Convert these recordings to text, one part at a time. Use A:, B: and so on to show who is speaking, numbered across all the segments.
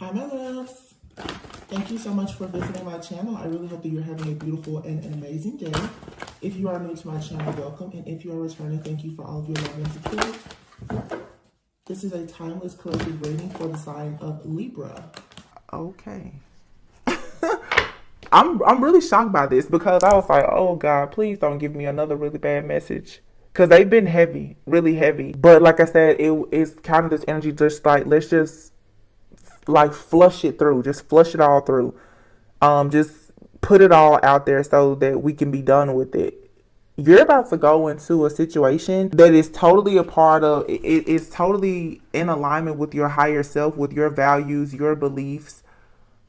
A: Hi, my loves. Thank you so much for visiting my channel. I really hope that you're having a beautiful and an amazing day. If you are new to my channel, welcome. And if you are returning, thank you for all of your love and support. This is a timeless collective reading for the sign of Libra. Okay. I'm really shocked by this because I was like, oh God, please don't give me another really bad message. Because they've been heavy, really heavy. But like I said, it's kind of this energy just like, let's just like flush it through. Just flush it all through. Just put it all out there so that we can be done with it. You're about to go into a situation that is totally a part of, it is totally in alignment with your higher self, with your values, your beliefs.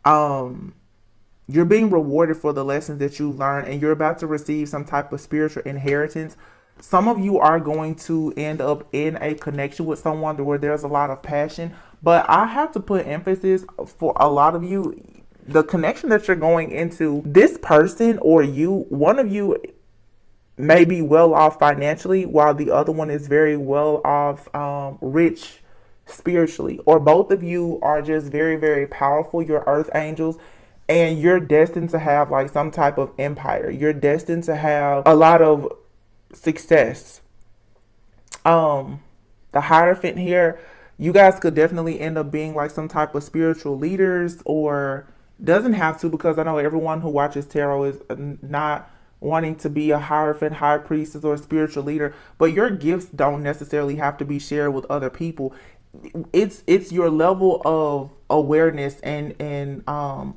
A: You're being rewarded for the lessons that you've learned, and you're about to receive some type of spiritual inheritance. Some of you are going to end up in a connection with someone where there's a lot of passion, but I have to put emphasis for a lot of you, the connection that you're going into, this person or you, one of you may be well off financially while the other one is very well off, rich spiritually, or both of you are just very, very powerful. You're earth angels. And you're destined to have like some type of empire. You're destined to have a lot of success. The Hierophant here, you guys could definitely end up being like some type of spiritual leaders, or doesn't have to, because I know everyone who watches tarot is not wanting to be a Hierophant, high priestess, or a spiritual leader, but your gifts don't necessarily have to be shared with other people. It's your level of awareness and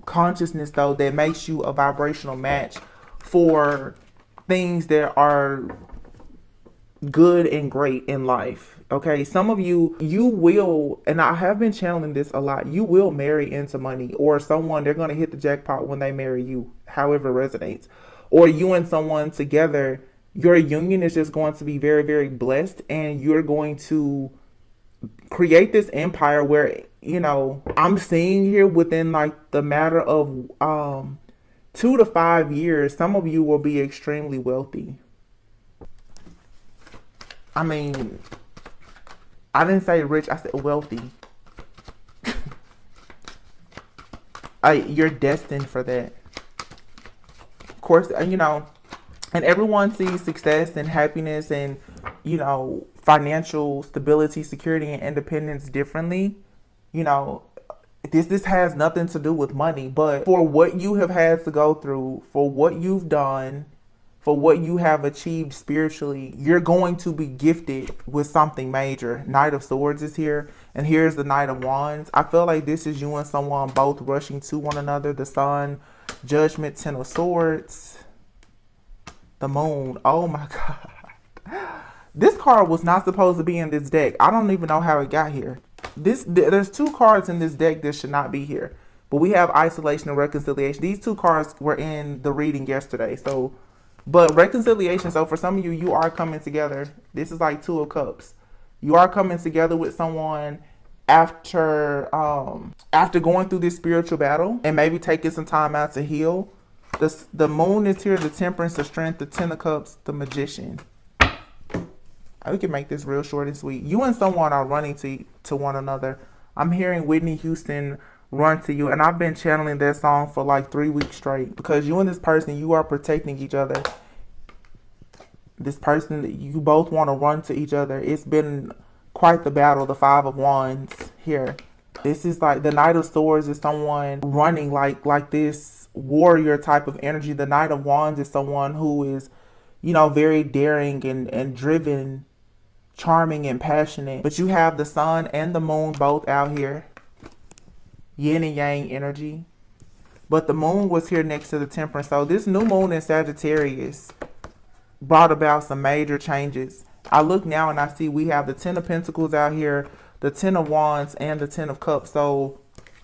A: consciousness though that makes you a vibrational match for things that are good and great in life. Okay, some of you will, and I have been channeling this a lot, you will marry into money, or someone, they're going to hit the jackpot when they marry you, however it resonates, or you and someone together, your union is just going to be very, very blessed, and you're going to create this empire where, you know, I'm seeing here within like the matter of 2 to 5 years, some of you will be extremely wealthy. I mean, I didn't say rich, I said wealthy. You're destined for that. Of course, you know, and everyone sees success and happiness and, you know, financial stability, security, and independence differently. You know, this has nothing to do with money, but for what you have had to go through, for what you've done, for what you have achieved spiritually, you're going to be gifted with something major. Knight of Swords is here, and here's the Knight of Wands. I feel like this is you and someone both rushing to one another. The Sun, Judgment, Ten of Swords, the Moon. Oh my God. This card was not supposed to be in this deck. I don't even know how it got here. There's 2 cards in this deck that should not be here. But we have Isolation and Reconciliation. These 2 cards were in the reading yesterday. So, but Reconciliation, so for some of you, you are coming together. This is like 2 of Cups. You are coming together with someone after going through this spiritual battle and maybe taking some time out to heal. The Moon is here, the Temperance, the Strength, the Ten of Cups, the Magician. We can make this real short and sweet. You and someone are running to one another. I'm hearing Whitney Houston, Run to You. And I've been channeling that song for like 3 weeks straight. Because you and this person, you are protecting each other. This person, you both want to run to each other. It's been quite the battle. The 5 of Wands here. This is like the Knight of Swords is someone running like this warrior type of energy. The Knight of Wands is someone who is, you know, very daring and driven, charming and passionate. But you have the Sun and the Moon both out here. Yin and Yang energy. But the Moon was here next to the Temperance. So this new moon in Sagittarius brought about some major changes. I look now and I see we have the 10 of Pentacles out here, the 10 of Wands, and the 10 of Cups. So,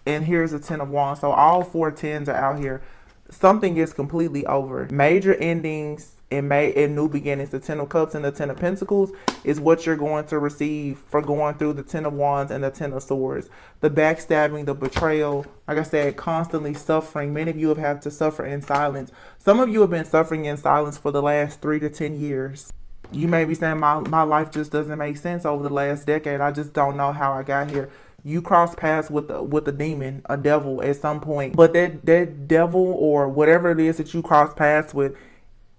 A: and here's the 10 of Wands. So all 4 10s are out here. Something is completely over. Major endings and new beginnings. The 10 of Cups and the 10 of Pentacles is what you're going to receive for going through the 10 of Wands and the 10 of Swords. The backstabbing, the betrayal, like I said, constantly suffering. Many of you have had to suffer in silence. Some of you have been suffering in silence for the last 3 to 10 years. You may be saying my life just doesn't make sense over the last decade. I just don't know how I got here. You cross paths with a demon, a devil at some point. But that devil or whatever it is that you cross paths with,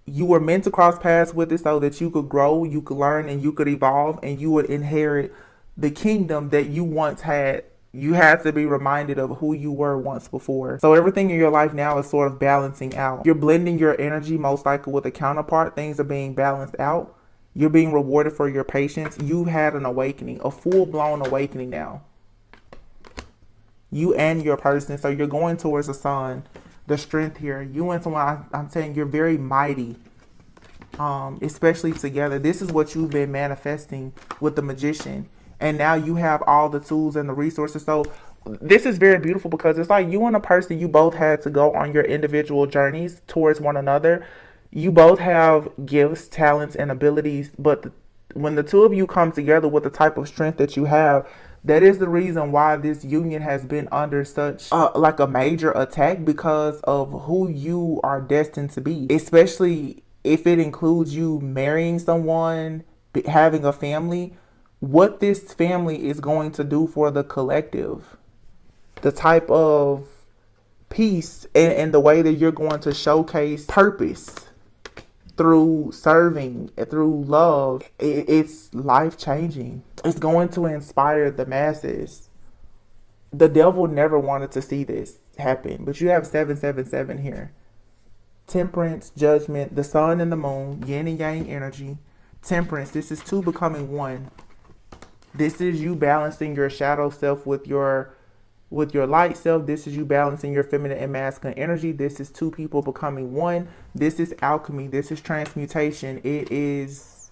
A: you were meant to cross paths with it so that you could grow, you could learn, and you could evolve, and you would inherit the kingdom that you once had. You had to be reminded of who you were once before. So everything in your life now is sort of balancing out. You're blending your energy most likely with a counterpart. Things are being balanced out. You're being rewarded for your patience. You had an awakening, a full-blown awakening now. You and your person. So you're going towards the sun, the strength here. You and someone, I'm saying you're very mighty, especially together. This is what you've been manifesting with the magician. And now you have all the tools and the resources. So this is very beautiful because it's like you and a person, you both had to go on your individual journeys towards one another. You both have gifts, talents, and abilities. But when the two of you come together with the type of strength that you have, that is the reason why this union has been under such like a major attack, because of who you are destined to be. Especially if it includes you marrying someone, having a family. What this family is going to do for the collective, the type of peace and the way that you're going to showcase purpose through serving, through love, it's life-changing. It's going to inspire the masses. The devil never wanted to see this happen, but you have 777 here. Temperance, judgment, the sun and the moon, yin and yang energy. Temperance, this is two becoming one. This is you balancing your shadow self with your light self. This is you balancing your feminine and masculine energy. This is two people becoming one. This is alchemy. This is transmutation. It is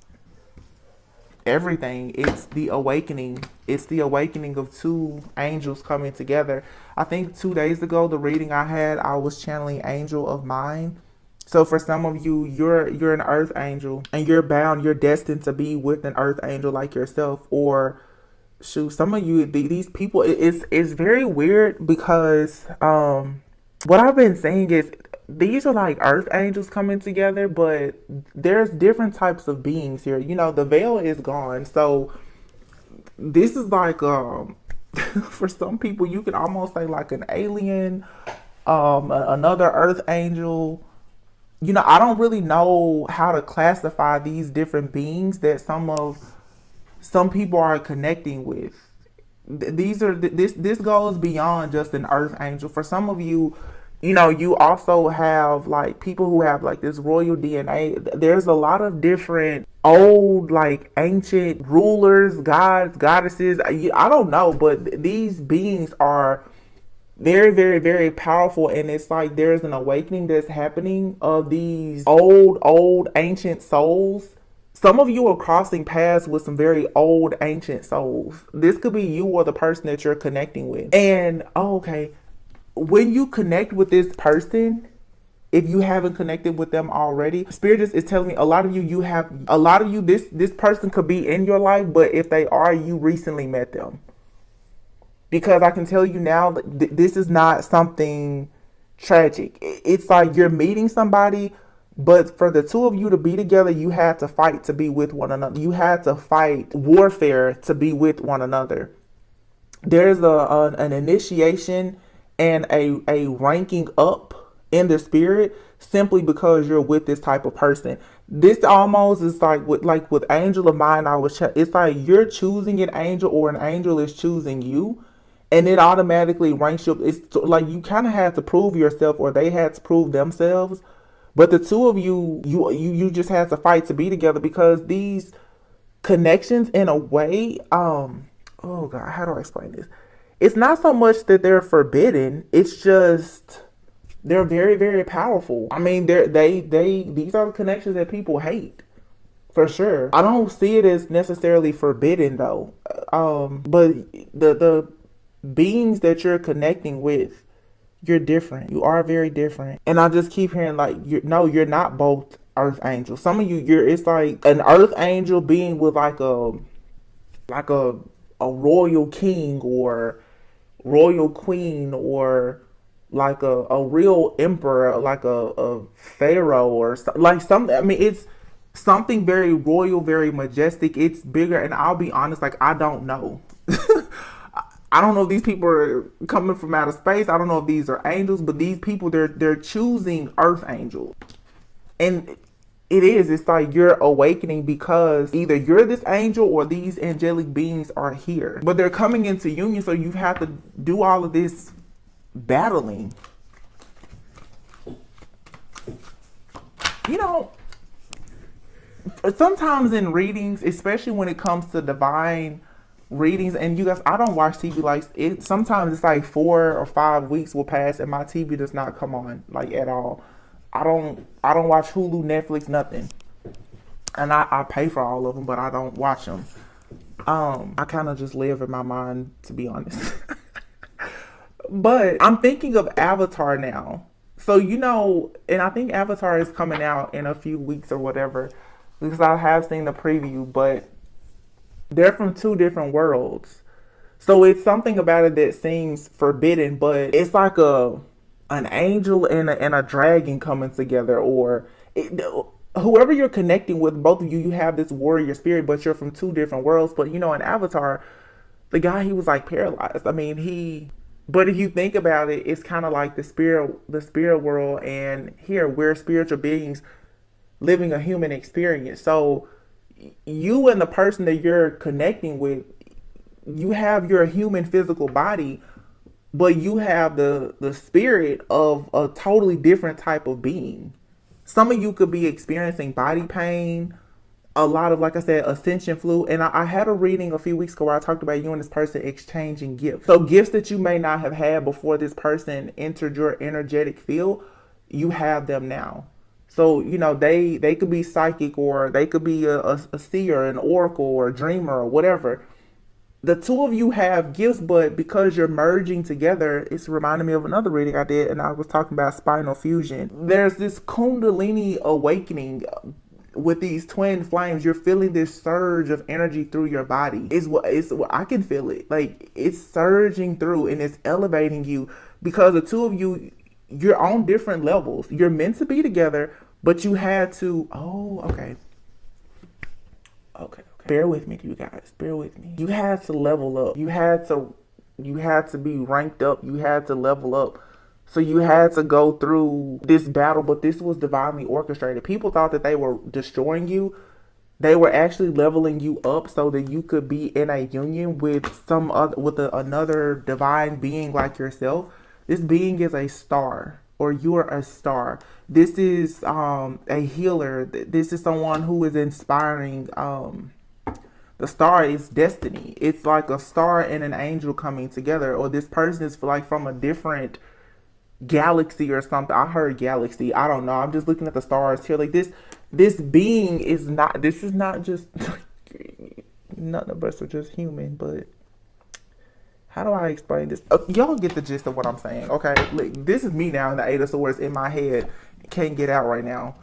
A: everything. It's the awakening. It's the awakening of two angels coming together. I think 2 days ago, the reading I had, I was channeling Angel of Mine. So for some of you, you're an earth angel and you're bound, you're destined to be with an earth angel like yourself. Or shoot, some of you, these people, it's very weird because what I've been saying is these are like earth angels coming together, but there's different types of beings here. You know, the veil is gone. So this is like, for some people, you can almost say like an alien, another earth angel. You know, I don't really know how to classify these different beings that some people are connecting with. This goes beyond just an earth angel. For some of you, you know, you also have like people who have like this royal DNA. There's a lot of different old, like ancient rulers, gods, goddesses. I don't know, but these beings are very, very, very powerful. And it's like there's an awakening that's happening of these old ancient souls. Some of you are crossing paths with some very old ancient souls. This could be you or the person that you're connecting with. And okay, when you connect with this person, if you haven't connected with them already, Spirit is telling me a lot of you, this person could be in your life, but if they are, you recently met them. Because I can tell you now, this is not something tragic. It's like you're meeting somebody, but for the two of you to be together, you had to fight to be with one another. You had to fight warfare to be with one another. There's an initiation and a ranking up in the spirit simply because you're with this type of person. This almost is like with Angel of Mine. It's like you're choosing an angel or an angel is choosing you. And it automatically ranks you up. It's like you kind of had to prove yourself, or they had to prove themselves. But the two of you just had to fight to be together, because these connections, in a way, oh God, how do I explain this? It's not so much that they're forbidden. It's just they're very, very powerful. I mean, these are the connections that people hate, for sure. I don't see it as necessarily forbidden though. But the beings that you're connecting with, you're different. You are very different. And I just keep hearing like, you're not both earth angels. Some of you, it's like an earth angel being with like a royal king or royal queen, or like a real emperor, like a pharaoh or like something. I mean, it's something very royal, very majestic. It's bigger. And I'll be honest, like, I don't know. I don't know if these people are coming from outer space. I don't know if these are angels, but these people, they're choosing earth angels. And it's like you're awakening because either you're this angel or these angelic beings are here. But they're coming into union, so you have to do all of this battling. You know, sometimes in readings, especially when it comes to divine readings, and you guys, I don't watch TV like it. Sometimes it's like 4 or 5 weeks will pass and my TV does not come on like at all. I don't watch Hulu, Netflix, nothing. And I pay for all of them, but I don't watch them. I kind of just live in my mind, to be honest. But I'm thinking of Avatar now. So, you know, and I think Avatar is coming out in a few weeks or whatever, because I have seen the preview, but they're from 2 different worlds. So it's something about it that seems forbidden, but it's like an angel and a dragon coming together, or whoever you're connecting with, both of you have this warrior spirit, but you're from 2 different worlds. But you know, in Avatar, the guy, he was like paralyzed. I mean, but if you think about it, it's kind of like the spirit world, and here we're spiritual beings living a human experience. So you and the person that you're connecting with, you have your human physical body, but you have the spirit of a totally different type of being. Some of you could be experiencing body pain, a lot of, like I said, ascension flu. And I had a reading a few weeks ago where I talked about you and this person exchanging gifts. So gifts that you may not have had before this person entered your energetic field, you have them now. So, you know, they could be psychic, or they could be a seer, an oracle, or a dreamer, or whatever. The 2 of you have gifts, but because you're merging together, it's reminding me of another reading I did, and I was talking about spinal fusion. There's this Kundalini awakening with these twin flames. You're feeling this surge of energy through your body. It's what I can feel it. Like, it's surging through and it's elevating you, because the 2 of you, you're on different levels. You're meant to be together, but you had to. Oh, okay. Bear with me, you guys. Bear with me. You had to level up. You had to be ranked up. You had to level up. So you had to go through this battle, but this was divinely orchestrated. People thought that they were destroying you. They were actually leveling you up so that you could be in a union with another divine being like yourself. This being is a star, or you're a star. This is a healer. This is someone who is inspiring. The star is destiny. It's like a star and an angel coming together, or this person is like from a different galaxy or something. I heard galaxy. I don't know. I'm just looking at the stars here. Like this being is not. This is not just. None of us are just human, but how do I explain this? Y'all get the gist of what I'm saying, okay? Look, this is me now, in the 8 of Swords in my head. Can't get out right now.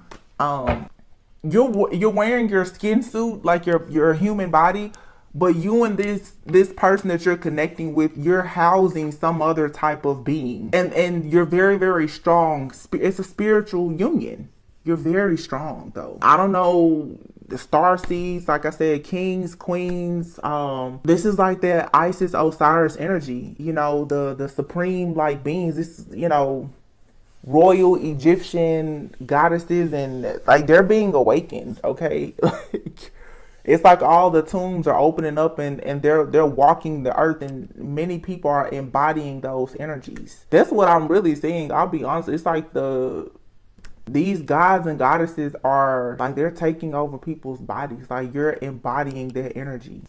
A: You're wearing your skin suit, like your human body, but you and this person that you're connecting with, you're housing some other type of being, and you're very, very strong. It's a spiritual union. You're very strong, though. I don't know, the star seeds, like I said, kings, queens. This is like that Isis, Osiris energy. You know, the supreme like beings. This, you know, royal Egyptian goddesses, and like they're being awakened. Okay, it's like all the tombs are opening up, and they're walking the earth, and many people are embodying those energies. That's what I'm really seeing. I'll be honest. It's like these gods and goddesses are like, they're taking over people's bodies. Like, you're embodying their energy.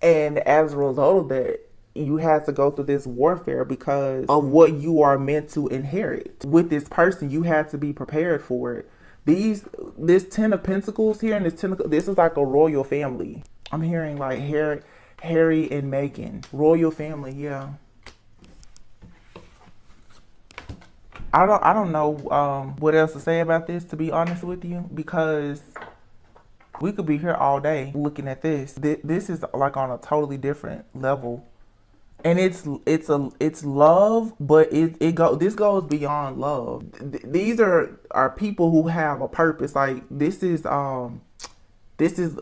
A: And as a result of that, you had to go through this warfare because of what you are meant to inherit. With this person, you had to be prepared for it. This 10 of Pentacles here, and this is like a royal family. I'm hearing like Harry and Meghan. Royal family, yeah. I don't know what else to say about this, to be honest with you, because we could be here all day looking at this. This is like on a totally different level, and it's love, but this goes beyond love. These are people who have a purpose. Like, this is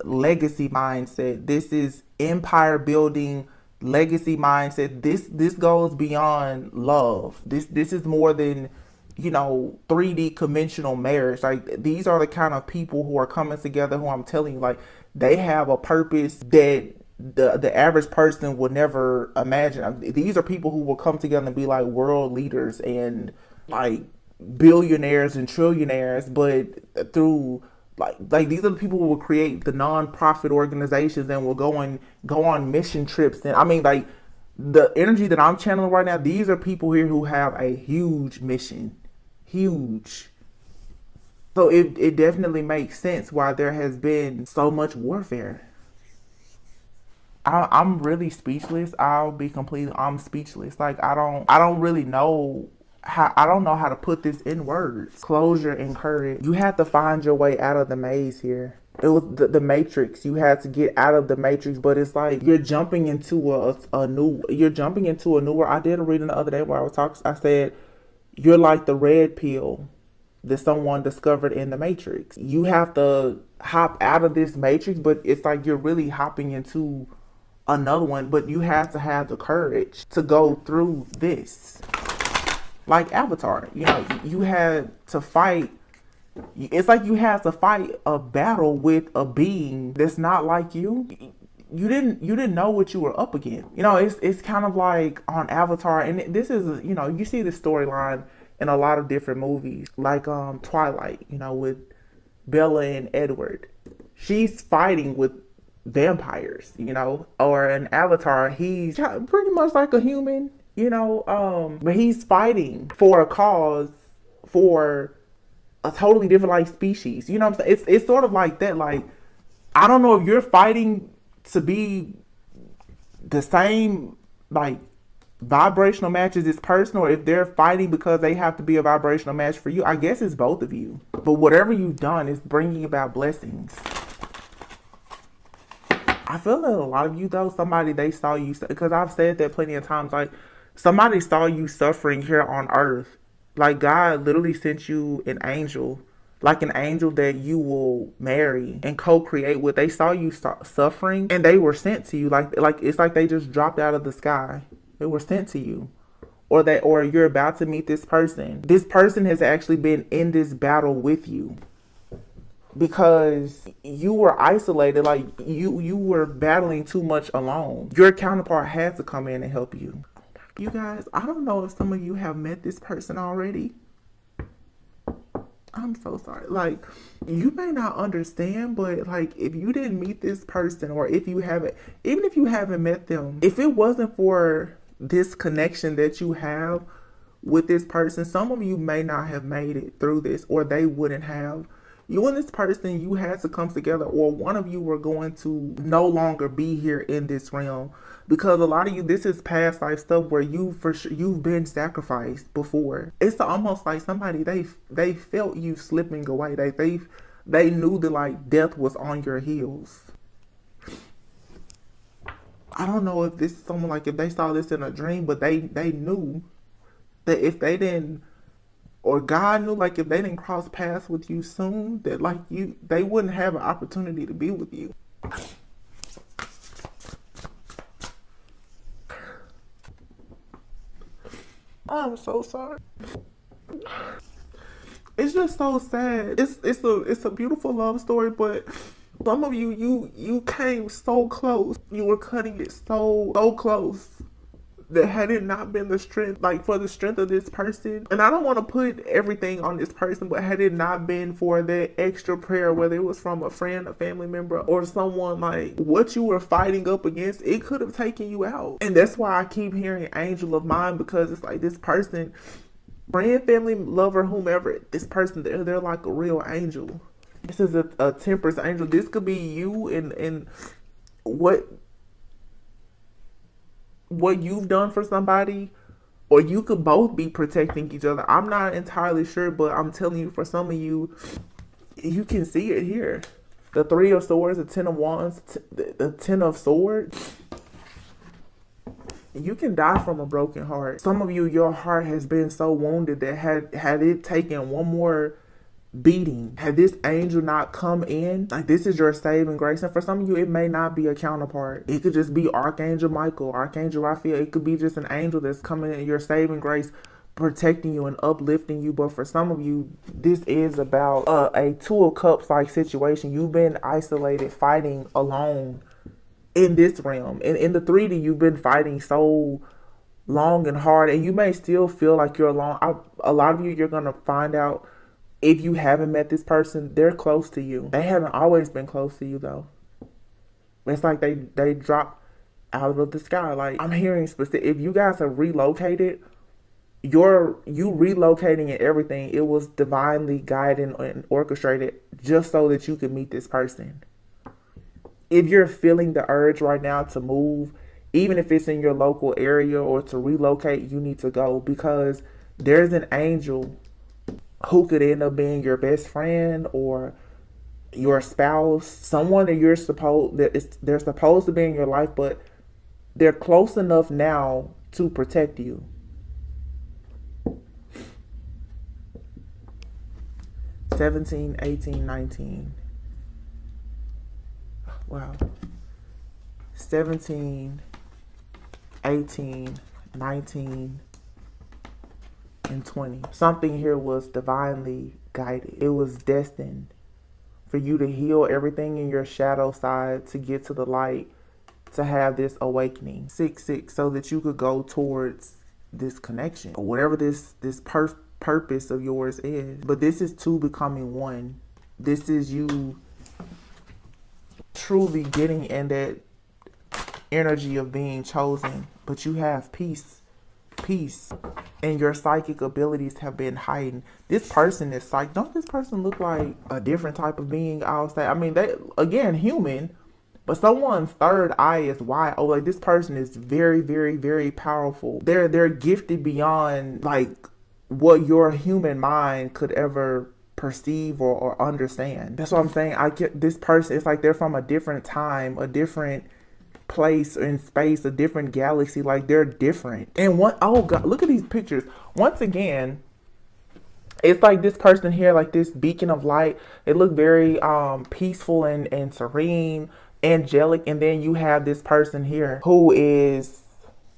A: legacy mindset. This is empire building, legacy mindset. This goes beyond love. This is more than, 3D conventional marriage. Like, these are the kind of people who are coming together, who I'm telling you, like, they have a purpose that the average person would never imagine. These are people who will come together and be like world leaders and like billionaires and trillionaires, but through like these are the people who will create the non-profit organizations and will go on mission trips. And I mean, like, the energy that I'm channeling right now, these are people here who have a huge mission. Huge. So it definitely makes sense why there has been so much warfare. I'm really speechless. I'm speechless. Like, I don't really know I don't know how to put this in words. Closure and courage. You have to find your way out of the maze here. It was the matrix. You had to get out of the matrix, but it's like you're jumping into a new world. I did a reading the other day where I said, you're like the red pill that someone discovered in the matrix. You have to hop out of this matrix, but it's like you're really hopping into another one, but you have to have the courage to go through this. Like Avatar, you had to fight. It's like you had to fight a battle with a being that's not like you. You didn't know what you were up against. It's kind of like on Avatar, and this is, you see this storyline in a lot of different movies, like Twilight, with Bella and Edward. She's fighting with vampires, or in Avatar, he's pretty much like a human, but he's fighting for a cause, for a totally different like species. You know what I'm saying? It's sort of like that. Like, I don't know if you're fighting to be the same like vibrational match as this person, or if they're fighting because they have to be a vibrational match for you. I guess it's both of you. But whatever you've done is bringing about blessings. I feel that a lot of you, though, they saw you, because I've said that plenty of times, like, somebody saw you suffering here on earth. Like, God literally sent you an angel, like an angel that you will marry and co-create with. They saw you suffering, and they were sent to you. Like it's like they just dropped out of the sky. They were sent to you. Or you're about to meet this person. This person has actually been in this battle with you, because you were isolated. Like, you were battling too much alone. Your counterpart had to come in and help you. You guys, I don't know if some of you have met this person already. I'm so sorry. Like, you may not understand, but like, if you didn't meet this person, or if you haven't, even if you haven't met them, if it wasn't for this connection that you have with this person, some of you may not have made it through this, or they wouldn't have. You and this person, you had to come together, or one of you were going to no longer be here in this realm, because a lot of you, this is past life stuff where you've been sacrificed before. It's almost like somebody, they felt you slipping away. They knew that like death was on your heels. I don't know if this is someone, like, if they saw this in a dream, but they knew that if they didn't, or God knew, like, if they didn't cross paths with you soon, that like they wouldn't have an opportunity to be with you. I'm so sorry. It's just so sad. It's a beautiful love story, but some of you came so close. You were cutting it so close, that had it not been the strength, like for the strength of this person, and I don't want to put everything on this person, but had it not been for that extra prayer, whether it was from a friend, a family member, or someone, like what you were fighting up against, it could have taken you out. And that's why I keep hearing angel of mine, because it's like this person, friend, family, lover, whomever, this person, they're like a real angel. This is a temperance angel. This could be you and what you've done for somebody, or you could both be protecting each other. I'm not entirely sure, but I'm telling you, for some of you, you can see it here. The 3 of Swords, the 10 of Wands, the 10 of Swords. You can die from a broken heart. Some of you, your heart has been so wounded that had it taken one more beating, had this angel not come in, like this is your saving grace. And for some of you, it may not be a counterpart. It could just be Archangel Michael, Archangel Raphael. It could be just an angel that's coming in, your saving grace, protecting you and uplifting you. But for some of you, this is about a Two of Cups like situation. You've been isolated, fighting alone in this realm. In the 3D, you've been fighting so long and hard, and you may still feel like you're alone. A lot of you, you're gonna find out, if you haven't met this person, they're close to you. They haven't always been close to you though. It's like they drop out of the sky. Like, I'm hearing specific, if you guys have relocated, you relocating and everything, it was divinely guided and orchestrated just so that you could meet this person. If you're feeling the urge right now to move, even if it's in your local area, or to relocate, you need to go, because there's an angel who could end up being your best friend or your spouse, someone that they're supposed to be in your life, but they're close enough now to protect you. $17, $18, $19. Wow. 17, 18, 19, and 20. Something here was divinely guided. It was destined for you to heal everything in your shadow side, to get to the light, to have this awakening. 6-6, so that you could go towards this connection, or whatever this purpose of yours is. But this is two becoming one. This is you truly getting in that energy of being chosen. But you have peace, and your psychic abilities have been heightened. This person is psychic. Don't this person look like a different type of being? I'll say, I mean, they, again, human, but someone's third eye is wide. Oh, like this person is very, very, very powerful. They're gifted beyond like what your human mind could ever perceive or understand. That's what I'm saying. I get this person, it's like they're from a different time, a different place in space, a different galaxy. Like, they're different. And oh god, look at these pictures. Once again, it's like this person here, like this beacon of light. They look very peaceful and serene, angelic. And then you have this person here who is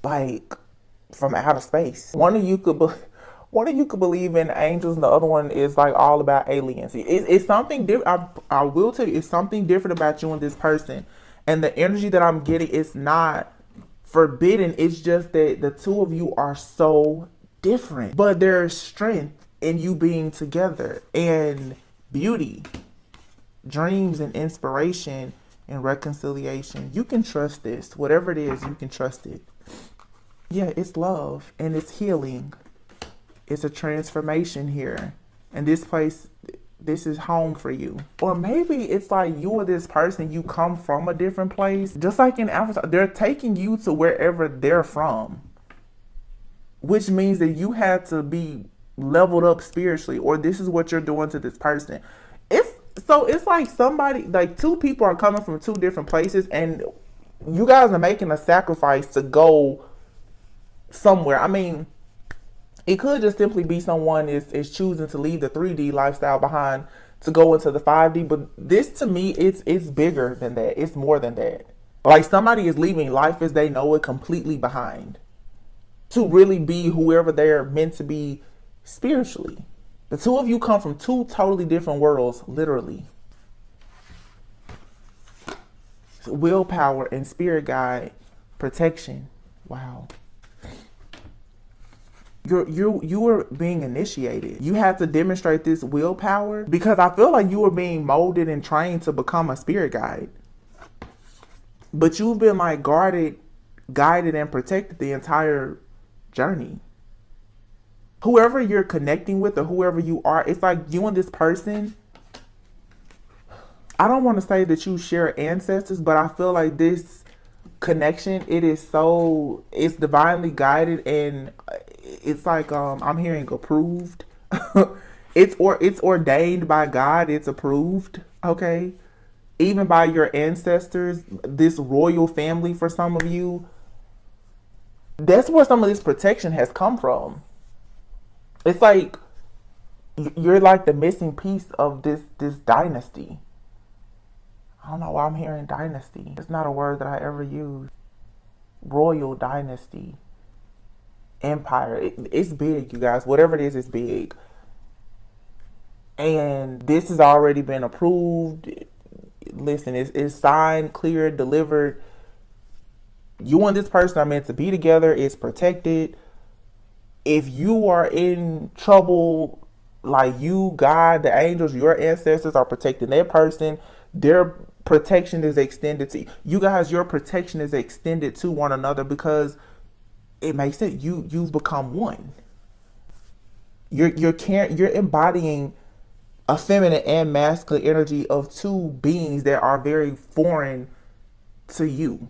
A: like from outer space. One of you could believe in angels, and the other one is like all about aliens. It's something different. I will tell you, it's something different about you and this person. And the energy that I'm getting is not forbidden. It's just that the two of you are so different. But there's strength in you being together, and beauty, dreams, and inspiration, and reconciliation. You can trust this. Whatever it is, you can trust it. Yeah, it's love and it's healing. It's a transformation here. And this place, this is home for you. Or maybe it's like you or this person, you come from a different place. Just like in Avatar, they're taking you to wherever they're from. Which means that you had to be leveled up spiritually, or this is what you're doing to this person. It's like somebody, like two people are coming from two different places, and you guys are making a sacrifice to go somewhere. I mean, it could just simply be someone is choosing to leave the 3D lifestyle behind to go into the 5D. But this, to me, it's bigger than that. It's more than that. Like, somebody is leaving life as they know it completely behind to really be whoever they're meant to be spiritually. The two of you come from two totally different worlds, literally. Willpower and spirit guide, protection. Wow. You were being initiated. You had to demonstrate this willpower because I feel like you were being molded and trained to become a spirit guide. But you've been like guided and protected the entire journey. Whoever you're connecting with or whoever you are, it's like you and this person, I don't want to say that you share ancestors, but I feel like this connection, it's divinely guided, and it's like I'm hearing approved. it's ordained by God. It's approved. Okay, even by your ancestors, this royal family. For some of you, that's where some of this protection has come from. It's like You're like the missing piece of this dynasty. I don't know why I'm hearing dynasty. It's not a word that I ever use. Royal dynasty. Empire. It's big, you guys. Whatever it is, it's big. And this has already been approved. Listen, it's signed, cleared, delivered. You and this person are meant to be together. It's protected. If you are in trouble, like you, God, the angels, your ancestors are protecting that person, their protection is extended to you. You guys, your protection is extended to one another because it makes it you've become one. You're embodying a feminine and masculine energy of two beings that are very foreign to you,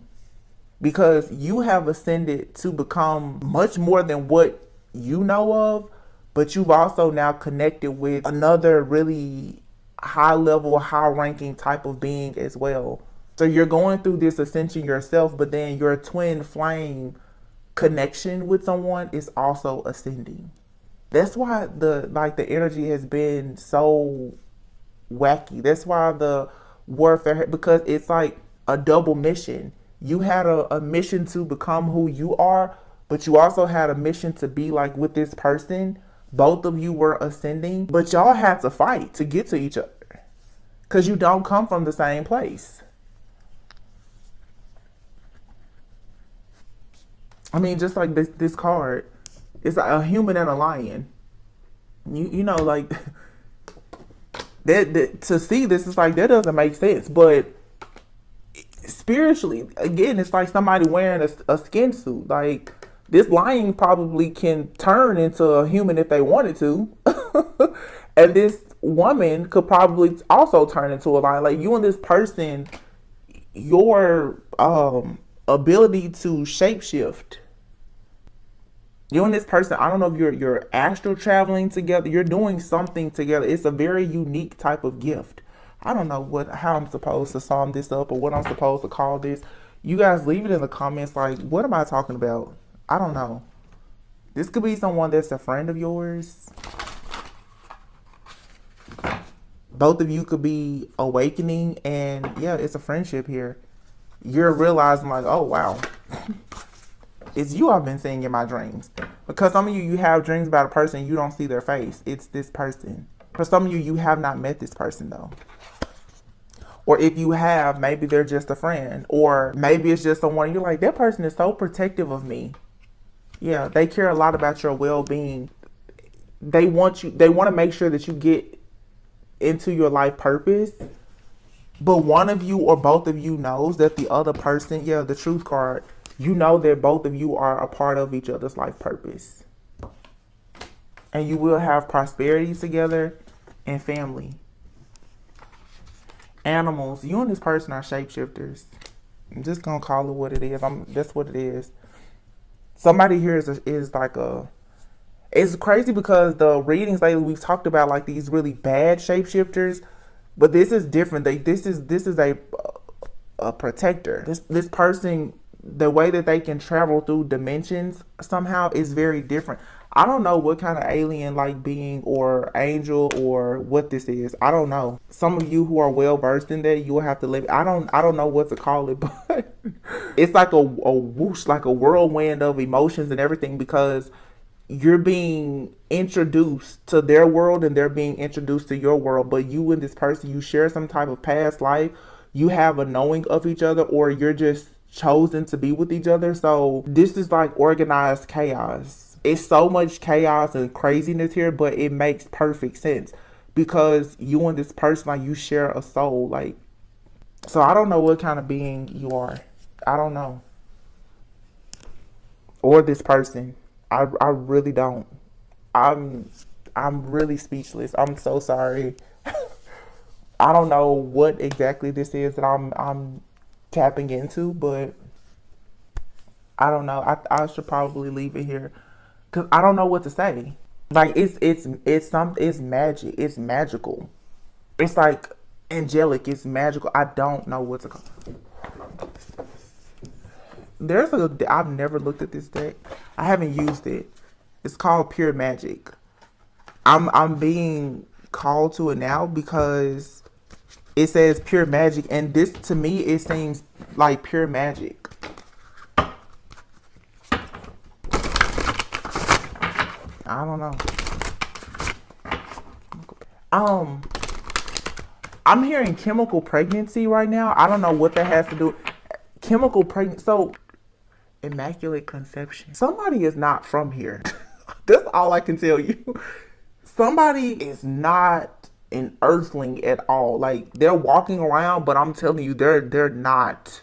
A: because you have ascended to become much more than what you know of, but you've also now connected with another really high level, high ranking type of being as well. So you're going through this ascension yourself, but then your twin flame connection with someone is also ascending. That's why the energy has been so wacky. That's why the warfare, because it's like a double mission. You had a mission to become who you are, but you also had a mission to be like with this person. Both of you were ascending, but y'all had to fight to get to each other because you don't come from the same place. I mean, just like this card, it's like a human and a lion. You know, like that to see this is like that doesn't make sense, but spiritually, again, it's like somebody wearing a skin suit. Like this lion probably can turn into a human if they wanted to, and this woman could probably also turn into a lion. Like you and this person, your ability to shapeshift. You and this person, I don't know if you're astral traveling together. You're doing something together. It's a very unique type of gift. I don't know how I'm supposed to sum this up or what I'm supposed to call this. You guys leave it in the comments. Like, what am I talking about? I don't know. This could be someone that's a friend of yours. Both of you could be awakening, and yeah, it's a friendship here. You're realizing like, oh wow. It's you I've been seeing in my dreams. Because some of you have dreams about a person, you don't see their face. It's this person. For some of you have not met this person though. Or if you have, maybe they're just a friend. Or maybe it's just someone you're like, that person is so protective of me. Yeah, they care a lot about your well-being. They want to make sure that you get into your life purpose. But one of you or both of you knows that the other person, yeah, the truth card, you know that both of you are a part of each other's life purpose. And you will have prosperity together and family. Animals, you and this person are shapeshifters. I'm just going to call it what it is. That's what it is. Somebody here is like it's crazy because the readings lately we've talked about like these really bad shapeshifters, but this is different. This is a protector. This person, the way that they can travel through dimensions somehow is very different. I don't know what kind of alien like being or angel or what this is. I don't know. Some of you who are well versed in that, you will have to live. I don't know what to call it, but it's like a whoosh, like a whirlwind of emotions and everything, because you're being introduced to their world and they're being introduced to your world. But you and this person, you share some type of past life. You have a knowing of each other, or you're just chosen to be with each other. So this is like organized chaos. It's so much chaos and craziness here, but it makes perfect sense because you and this person, like, you share a soul. Like, so I don't know what kind of being you are. I don't know. Or this person. I really don't. I'm really speechless. I'm so sorry. I don't know what exactly this is that I'm tapping into, but I don't know. I should probably leave it here because I don't know what to say. Like it's magic. It's magical. It's like angelic. It's magical. I don't know what to call it. I've never looked at this deck. I haven't used it. It's called Pure Magic. I'm being called to it now because it says pure magic, and this to me it seems like pure magic. I don't know. I'm hearing chemical pregnancy right now. I don't know what that has to do. Chemical pregnancy. So, immaculate conception. Somebody is not from here. That's all I can tell you. Somebody is not an earthling at all. Like, they're walking around, but I'm telling you, they're not.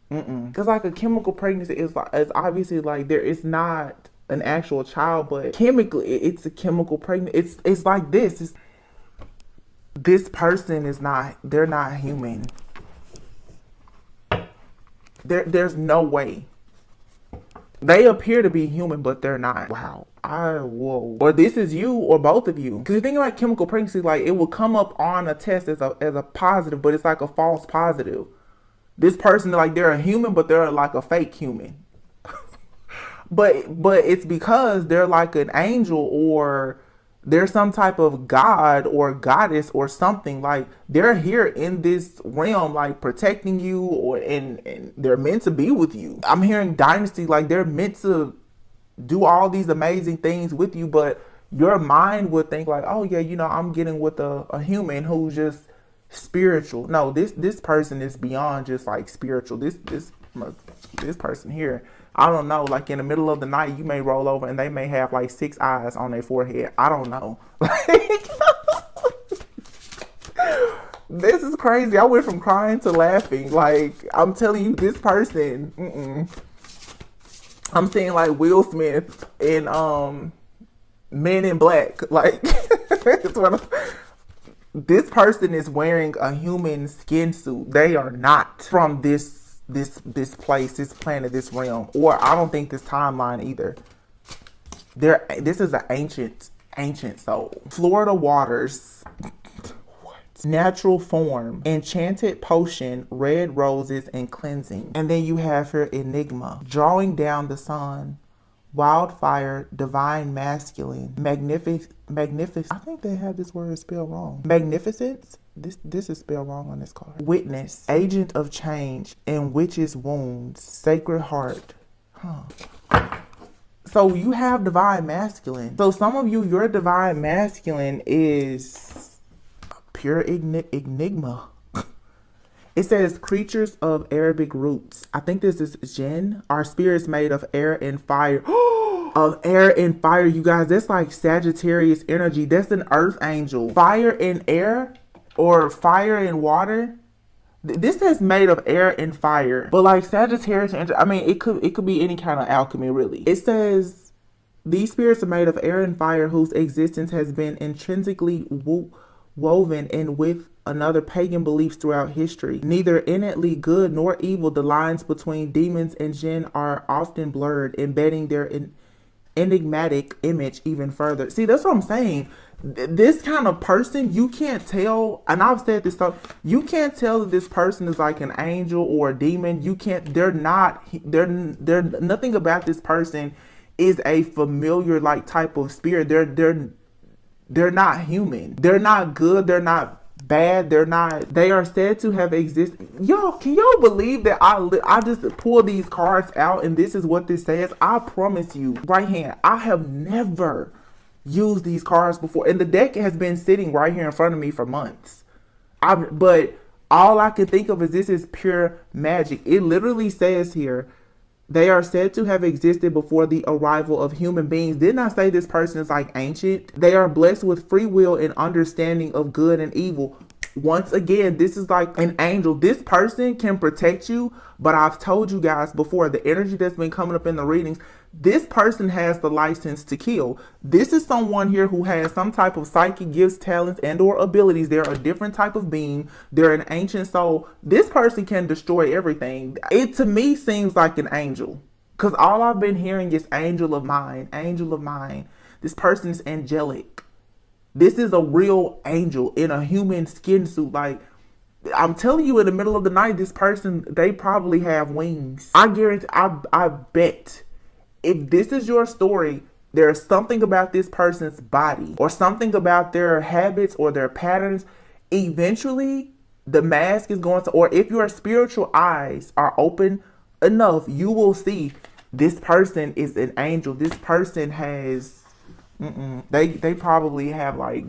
A: Because like a chemical pregnancy is obviously like there is not an actual child, but chemically it's a chemical pregnancy. It's like this. This person is not. They're not human. There's no way. They appear to be human, but they're not. Wow. Whoa. Or this is you, or both of you. Because you think like chemical pregnancy, like it will come up on a test as a positive, but it's like a false positive. This person, like they're a human, but they're like a fake human. but it's because they're like an angel, or they're some type of god or goddess or something. Like they're here in this realm, like protecting you, and they're meant to be with you. I'm hearing dynasty, like they're meant to do all these amazing things with you, but your mind would think like, oh yeah, I'm getting with a human who's just spiritual. No, this person is beyond just like spiritual. This person here, I don't know, like in the middle of the night you may roll over and they may have like 6 eyes on their forehead. I don't know. This is crazy. I went from crying to laughing. Like, I'm telling you, this person, I'm seeing like Will Smith in Men in Black. Like, it's this person is wearing a human skin suit. They are not from this place, this planet, this realm, or I don't think this timeline either. This is an ancient soul. Florida waters. What? Natural form, enchanted potion, red roses, and cleansing. And then you have her enigma, drawing down the sun. Wildfire, divine masculine, magnificent. I think they have this word spelled wrong. Magnificence. This is spelled wrong on this card. Witness, agent of change, and witch's wounds, sacred heart. So you have divine masculine. So some of you, your divine masculine is pure enigma. It says creatures of Arabic roots. I think this is jinn. Our spirits made of air and fire. Of air and fire, you guys. That's like Sagittarius energy. That's an earth angel. Fire and air, or fire and water. This says made of air and fire. But like Sagittarius energy, I mean, it could be any kind of alchemy, really. It says these spirits are made of air and fire, whose existence has been intrinsically woven in with another pagan beliefs throughout history. Neither innately good nor evil, the lines between demons and jinn are often blurred, embedding their enigmatic image even further. See, that's what I'm saying. This kind of person, you can't tell, and I've said this stuff, you can't tell that this person is like an angel or a demon. You can't, they're nothing about this person is a familiar like type of spirit. They're not human. They're not good. They're not bad. They are said to have existed. Y'all, can y'all believe that I just pulled these cards out and this is what this says? I promise you, right hand, I have never used these cards before, and the deck has been sitting right here in front of me for months. But all I can think of is this is pure magic. It literally says here, they are said to have existed before the arrival of human beings. Didn't I say this person is like ancient? They are blessed with free will and understanding of good and evil. Once again, this is like an angel. This person can protect you, but I've told you guys before, the energy that's been coming up in the readings, this person has the license to kill. This is someone here who has some type of psychic gifts, talents, and or abilities. They're a different type of being. They're an ancient soul. This person can destroy everything. It to me seems like an angel, because all I've been hearing is angel of mine, angel of mine. This person is angelic. This is a real angel in a human skin suit. Like, I'm telling you, in the middle of the night, this person, they probably have wings. I guarantee, I bet, if this is your story, There's something about this person's body or something about their habits or their patterns. Eventually, the mask is going to, or if your spiritual eyes are open enough, you will see this person is an angel. This person has, they probably have like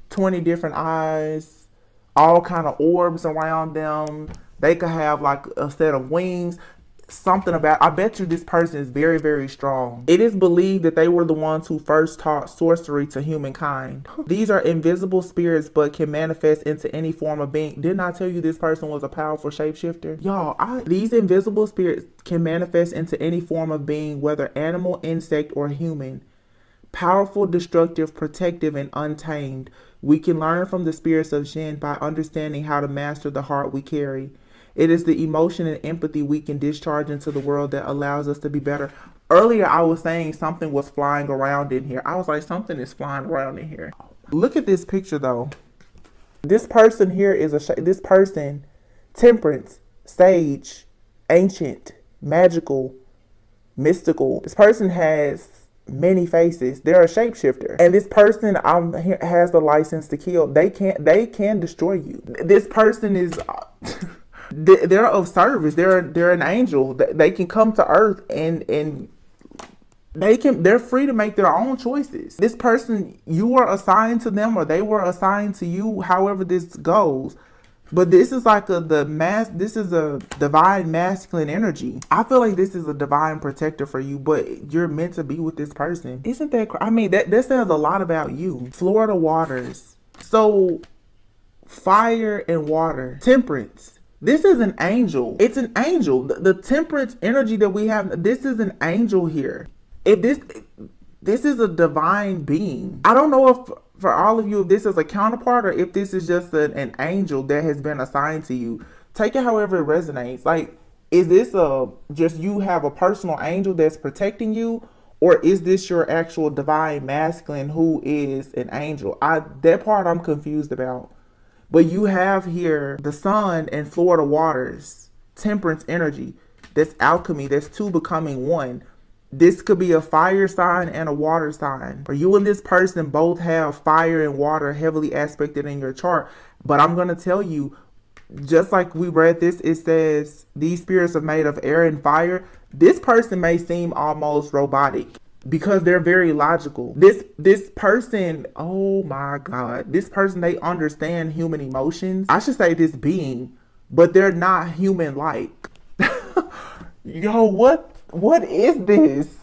A: 20 different eyes, all kind of orbs around them. They could have like a set of wings. Something about, I bet you this person is very, very strong. It is believed that they were the ones who first taught sorcery to humankind. These are invisible spirits but can manifest into any form of being. Didn't I tell you this person was a powerful shapeshifter? Y'all, these invisible spirits can manifest into any form of being, whether animal, insect, or human. Powerful, destructive, protective, and untamed. We can learn from the spirits of Jinn by understanding how to master the heart we carry. It is the emotion and empathy we can discharge into the world that allows us to be better. Earlier, I was saying something was flying around in here. I was like, something is flying around in here. Look at this picture, though. This person here is this person, temperance, sage, ancient, magical, mystical. This person has many faces. They're a shapeshifter, and this person has the license to kill. They can destroy you. This person is. They're of service. They're an angel. They can come to earth and they're free to make their own choices. This person, you were assigned to them or they were assigned to you, however this goes. But this is like this is a divine masculine energy. I feel like this is a divine protector for you, but you're meant to be with this person. Isn't that, I mean, that says a lot about you. Florida waters. So fire and water, temperance. This is an angel. It's an angel. The temperance energy that we have, this is an angel here. If this is a divine being. I don't know if for all of you, if this is a counterpart or if this is just an angel that has been assigned to you. Take it however it resonates. Like, is this just you have a personal angel that's protecting you? Or is this your actual divine masculine who is an angel? That part I'm confused about. But you have here the sun and Florida waters, temperance energy. That's alchemy. That's two becoming one. This could be a fire sign and a water sign. Or you and this person both have fire and water heavily aspected in your chart. But I'm going to tell you, just like we read this, it says these spirits are made of air and fire. This person may seem almost robotic, because they're very logical. This person, oh my God, this person, they understand human emotions. I should say this being, but they're not human-like. Yo, what is this?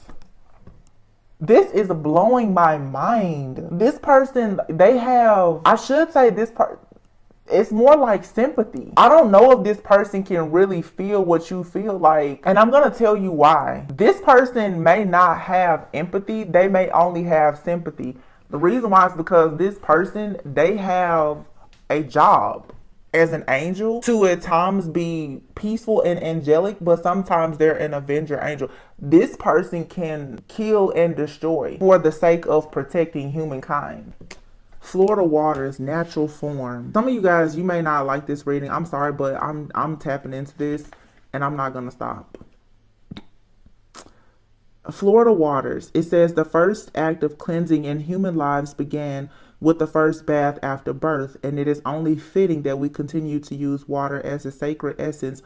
A: This is blowing my mind. This person, they have, I should say this part, it's more like sympathy. I don't know if this person can really feel what you feel like. And I'm going to tell you why. This person may not have empathy. They may only have sympathy. The reason why is because this person, they have a job as an angel to at times be peaceful and angelic, but sometimes they're an avenger angel. This person can kill and destroy for the sake of protecting humankind. Florida waters, natural form. Some of you guys, you may not like this reading. I'm sorry, but I'm tapping into this and I'm not gonna stop. Florida waters. It says the first act of cleansing in human lives began with the first bath after birth, and it is only fitting that we continue to use water as a sacred essence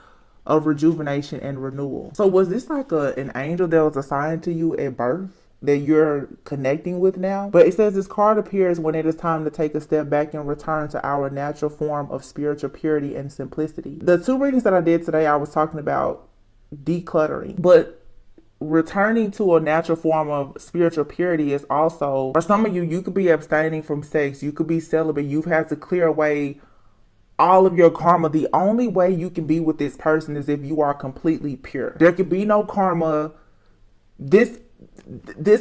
A: of rejuvenation and renewal. So was this like an angel that was assigned to you at birth that you're connecting with now? But it says this card appears when it is time to take a step back and return to our natural form of spiritual purity and simplicity. The two readings that I did today, I was talking about decluttering, but returning to a natural form of spiritual purity is also, for some of you, you could be abstaining from sex, you could be celibate, you've had to clear away all of your karma. The only way you can be with this person is if you are completely pure. There could be no karma. This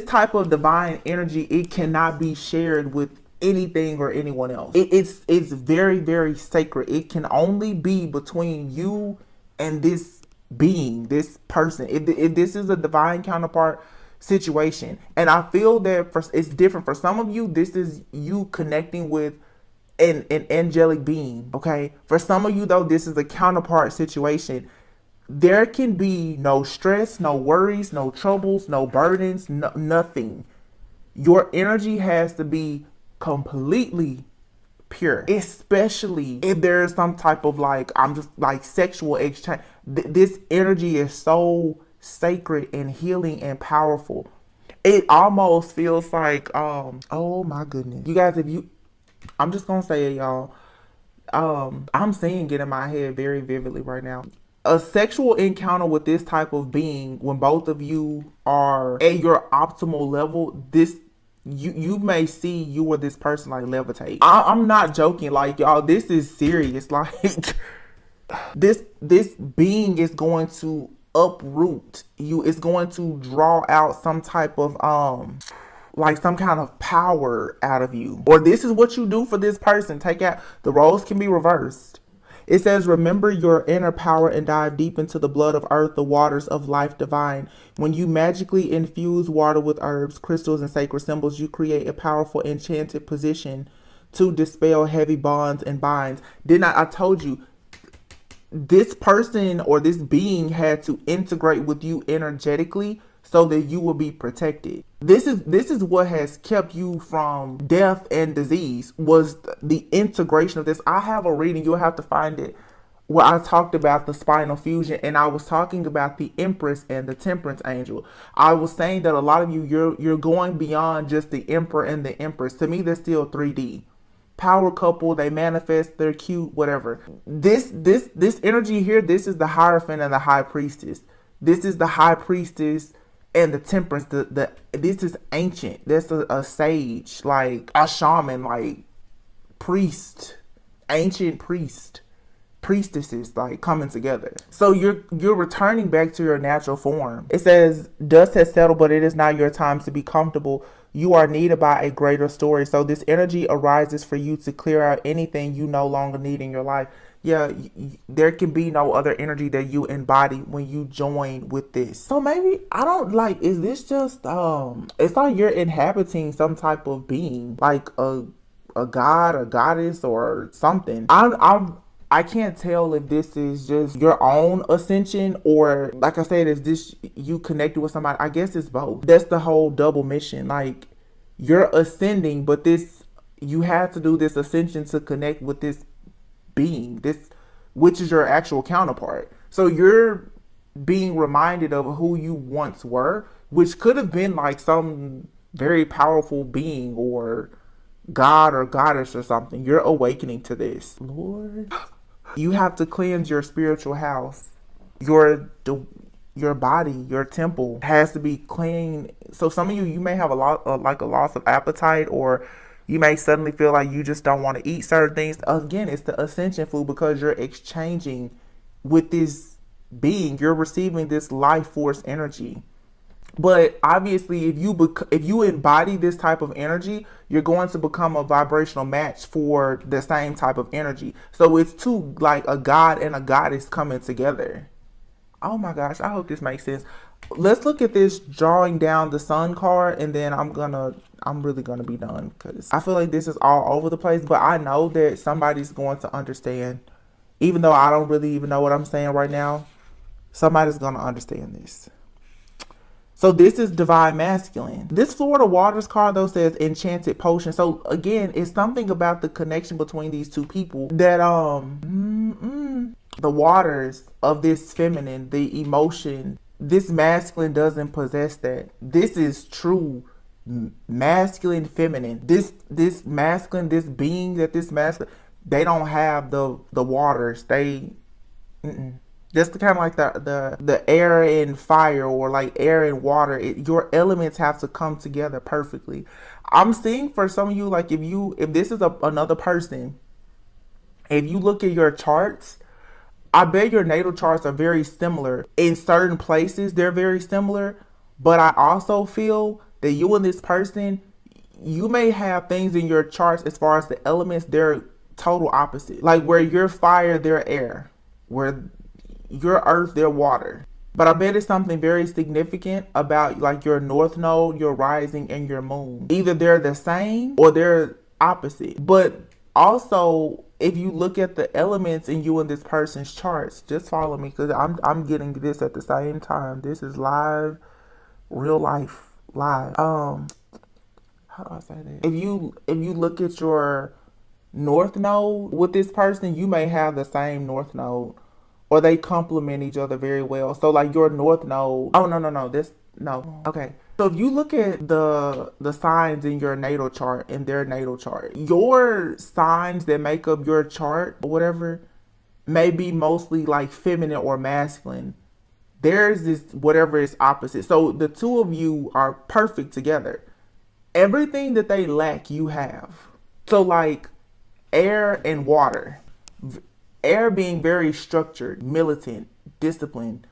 A: type of divine energy, it cannot be shared with anything or anyone else. It's very, very sacred. It can only be between you and this being, this person. If this is a divine counterpart situation, and I feel that it's different for some of you. This is you connecting with an angelic being. Okay, for some of you though, this is a counterpart situation. there can be no stress, no worries, no troubles, no burdens, nothing. Your energy has to be completely pure, especially if there's some type of like, I'm just like sexual exchange. This energy is so sacred and healing and powerful. It almost feels like, oh my goodness, you guys, if you, I'm just gonna say it, y'all. I'm seeing it in my head very vividly right now. A sexual encounter with this type of being, when both of you are at your optimal level, this, you may see you or this person like levitate. I'm not joking, like, y'all, this is serious. Like, this being is going to uproot you. It's going to draw out some type of like some kind of power out of you. Or this is what you do for this person. Take out, the roles can be reversed. It says, remember your inner power and dive deep into the blood of earth, the waters of life divine. When you magically infuse water with herbs, crystals, and sacred symbols, you create a powerful enchanted position to dispel heavy bonds and binds. Didn't I told you, this person or this being had to integrate with you energetically so that you will be protected. This is what has kept you from death and disease, was the integration of this. I have a reading, you'll have to find it, where I talked about the spinal fusion, and I was talking about the Empress and the Temperance Angel. I was saying that a lot of you, you're going beyond just the Emperor and the Empress. To me, they're still 3D. Power couple, they manifest, they're cute, whatever. This energy here, this is the Hierophant and the High Priestess. This is the High Priestess and the Temperance. This is ancient. That's a sage, like a shaman, like priest, ancient priest, priestesses, like coming together. So you're returning back to your natural form. It says, dust has settled, but it is not your time to be comfortable. You are needed by a greater story. So this energy arises for you to clear out anything you no longer need in your life. Yeah, there can be no other energy that you embody when you join with this. So maybe, I don't like, is this just, it's like you're inhabiting some type of being, like a god, a goddess, or something. I can't tell if this is just your own ascension, or like I said, is this you connected with somebody? I guess it's both. That's the whole double mission. Like, you're ascending, but this, you have to do this ascension to connect with this being, this, which is your actual counterpart. So you're being reminded of who you once were, which could have been like some very powerful being or god or goddess or something. You're awakening to this. Lord, you have to cleanse your spiritual house. Your body, your temple has to be clean. So some of you may have a loss of appetite, or you may suddenly feel like you just don't want to eat certain things. Again, it's the ascension food, because you're exchanging with this being. You're receiving this life force energy. But obviously, if you embody this type of energy, you're going to become a vibrational match for the same type of energy. So it's two, like a god and a goddess coming together. Oh my gosh, I hope this makes sense. Let's look at this drawing down the sun card, and then I'm really gonna be done, because I feel like this is all over the place, but I know that somebody's going to understand. Even though I don't really even know what I'm saying right now, somebody's gonna understand this. So this is divine masculine. This Florida Waters card, though, says enchanted potion. So again, it's something about the connection between these two people that the waters of this feminine, the emotion, this masculine doesn't possess that. This is true masculine feminine. This masculine, this being, that this masculine, they don't have the waters. They Just kind of like the air and fire, or like air and water. Your elements have to come together perfectly. I'm seeing for some of you, like if this is another person, if you look at your charts, I bet your natal charts are very similar. In certain places, they're very similar. But I also feel that you and this person, you may have things in your charts as far as the elements, they're total opposite. Like where you're fire, they're air. Where your earth, their water. But I bet it's something very significant about like your north node, your rising, and your moon. Either they're the same or they're opposite. But also, if you look at the elements in you and this person's charts, just follow me because I'm getting this at the same time. This is live, real life, live. How do I say that? If you look at your north node with this person, you may have the same north node, or they complement each other very well. So like your north node. Oh no, this no. Okay. So if you look at the signs in your natal chart and their natal chart, your signs that make up your chart or whatever may be mostly like feminine or masculine. Theirs is whatever is opposite. So the two of you are perfect together. Everything that they lack, you have. So like air and water. Air being very structured, militant, disciplined,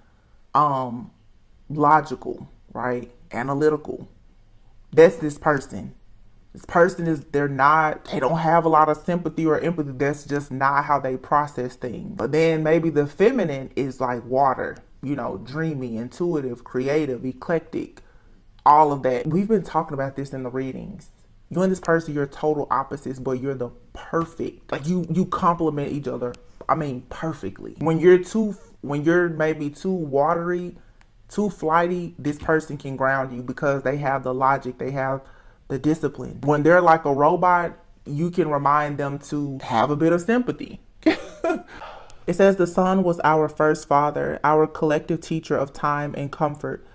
A: logical, right? Analytical. That's this person. This person is, they don't have a lot of sympathy or empathy. That's just not how they process things. But then maybe the feminine is like water, dreamy, intuitive, creative, eclectic, all of that. We've been talking about this in the readings. You and this person, you're total opposites, but you're the perfect. Like you complement each other. I mean, perfectly. When you're maybe too watery, too flighty, this person can ground you because they have the logic, they have the discipline. When they're like a robot, you can remind them to have a bit of sympathy. It says the sun was our first father, our collective teacher of time and comfort.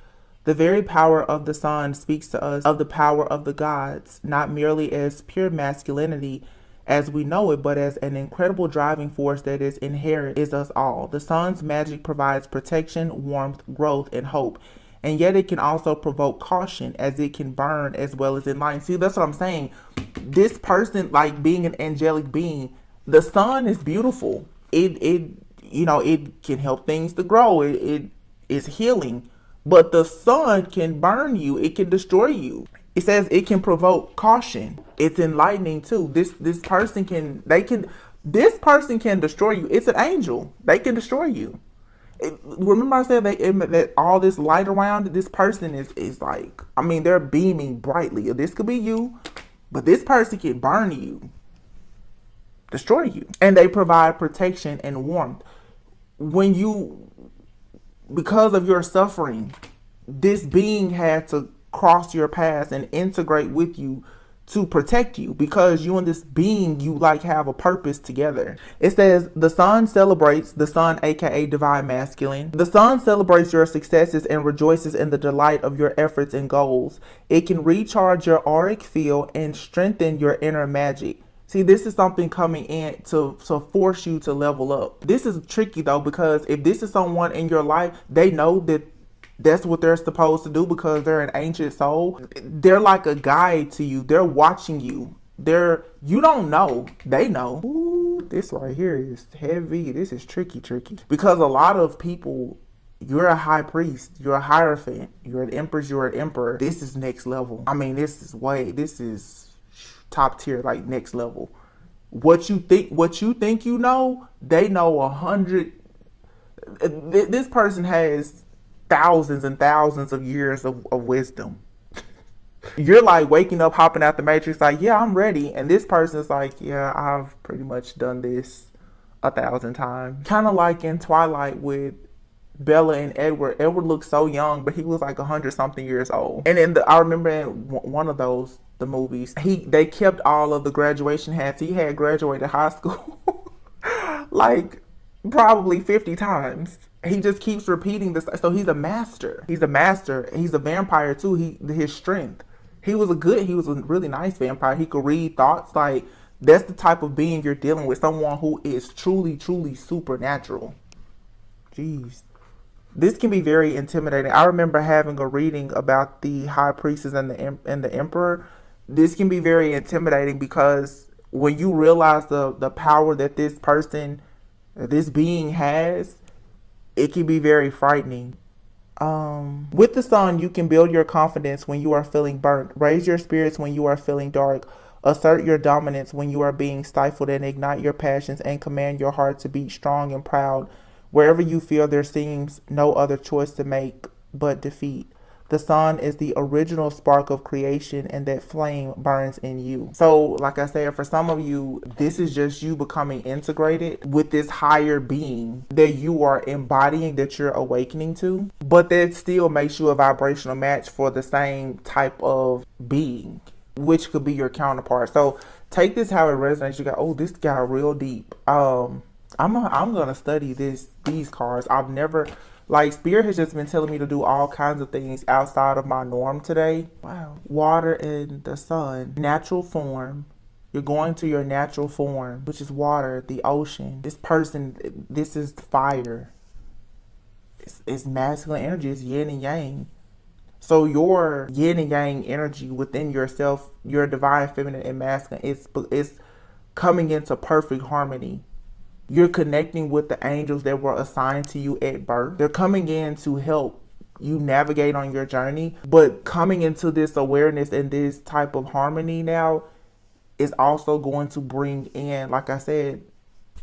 A: The very power of the sun speaks to us of the power of the gods, not merely as pure masculinity as we know it, but as an incredible driving force that is inherent in us all. The sun's magic provides protection, warmth, growth, and hope. And yet it can also provoke caution, as it can burn as well as enlighten. See, that's what I'm saying. This person, like being an angelic being, the sun is beautiful. It can help things to grow. It is healing. But the sun can burn you. It can destroy you. It says it can provoke caution. It's enlightening too. This person can destroy you. It's an angel. They can destroy you. Remember I said that all this light around this person is like, I mean, they're beaming brightly. This could be you, but this person can burn you, destroy you. And they provide protection and warmth. Because of your suffering, this being had to cross your path and integrate with you to protect you, because you and this being, you like have a purpose together. It says the sun celebrates, the sun aka divine masculine. The sun celebrates your successes and rejoices in the delight of your efforts and goals. It can recharge your auric field and strengthen your inner magic. See, this is something coming in to force you to level up. This is tricky though, because if this is someone in your life, they know that that's what they're supposed to do because they're an ancient soul. They're like a guide to you. They're watching you. You don't know. They know. Ooh, this right here is heavy. This is tricky. Because a lot of people, you're a high priest. You're a hierophant. You're an empress. You're an emperor. This is next level. I mean, this is top tier, like next level. What you think you know, they know 100. This person has thousands and thousands of years of wisdom. You're like waking up, hopping out the matrix, like, yeah, I'm ready. And this person's like, yeah, I've pretty much done this 1,000 times. Kind of like in Twilight with Bella and Edward. Edward looked so young, but he was like 100-something years old. And I remember in one of the movies, they kept all of the graduation hats. He had graduated high school like probably 50 times. He just keeps repeating this. So he's a master. He's a vampire too. His strength. He was a really nice vampire. He could read thoughts. Like, that's the type of being you're dealing with. Someone who is truly, truly supernatural. Jeez. This can be very intimidating. I remember having a reading about the high priestess and the emperor. This can be very intimidating because when you realize the power that this being has, it can be very frightening. With the sun, you can build your confidence when you are feeling burnt. Raise your spirits when you are feeling dark. Assert your dominance when you are being stifled, and ignite your passions and command your heart to beat strong and proud. Wherever you feel there seems no other choice to make but defeat. The sun is the original spark of creation, and that flame burns in you. So, like I said, for some of you, this is just you becoming integrated with this higher being that you are embodying, that you're awakening to, but that still makes you a vibrational match for the same type of being, which could be your counterpart. So take this how it resonates. You go, oh, this got real deep. I'm gonna study these cards. I've never, like, Spirit has just been telling me to do all kinds of things outside of my norm today. Wow. Water and the sun, natural form. You're going to your natural form, which is water, the ocean. This person, this is fire. It's masculine energy. It's yin and yang. So your yin and yang energy within yourself, your divine feminine and masculine, it's coming into perfect harmony. You're connecting with the angels that were assigned to you at birth. They're coming in to help you navigate on your journey. But coming into this awareness and this type of harmony now is also going to bring in, like I said,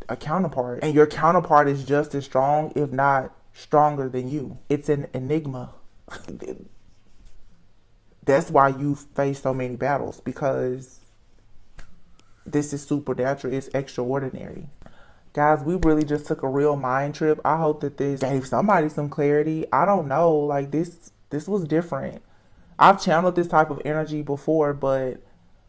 A: a counterpart. And your counterpart is just as strong, if not stronger than you. It's an enigma. That's why you face so many battles, because this is supernatural. It's extraordinary. Guys, we really just took a real mind trip. I hope that this gave somebody some clarity. I don't know, like this was different. I've channeled this type of energy before, but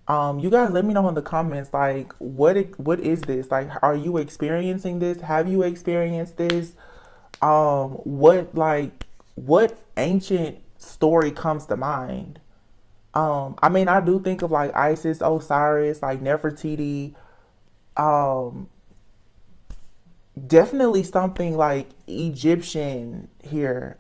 A: you guys let me know in the comments, like, what is this? Like, are you experiencing this? Have you experienced this? What ancient story comes to mind? I mean, I do think of like Isis, Osiris, like Nefertiti, definitely something like Egyptian here.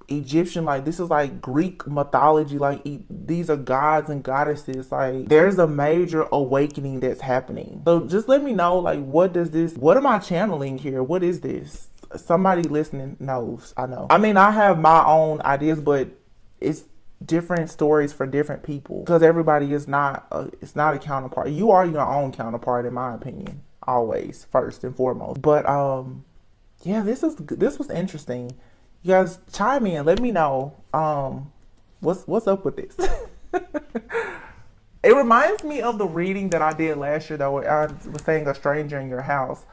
A: Egyptian, like this is like Greek mythology, like these are gods and goddesses. Like there's a major awakening that's happening. So just let me know, like, what am I channeling here? What is this? Somebody listening knows. I know. I mean, I have my own ideas, but it's different stories for different people, because everybody is not it's not a counterpart. You are your own counterpart, in my opinion, always, first and foremost. But yeah, this was interesting. You guys chime in, let me know what's up with this. It reminds me of the reading that I did last year, though, where I was saying a stranger in your house,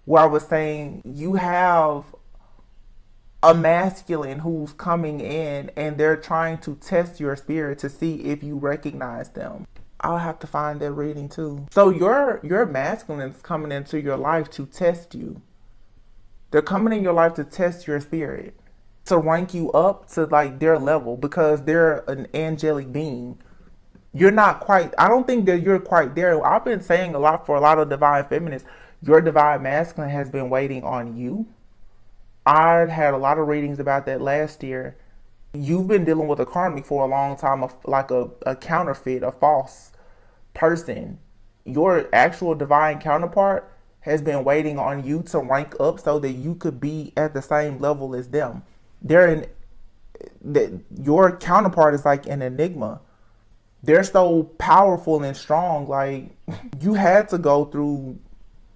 A: where I was saying you have a masculine who's coming in and they're trying to test your spirit to see if you recognize them. I'll have to find that reading too. So your masculine is coming into your life to test you. They're coming in your life to test your spirit, to rank you up to like their level, because they're an angelic being. You're not quite, I don't think that you're quite there. I've been saying a lot for a lot of divine feminists, your divine masculine has been waiting on you. I had a lot of readings about that last year. You've been dealing with a karmic for a long time, like a counterfeit, a false person. Your actual divine counterpart has been waiting on you to rank up so that you could be at the same level as them. Your counterpart is like an enigma. They're so powerful and strong. Like, you had to go through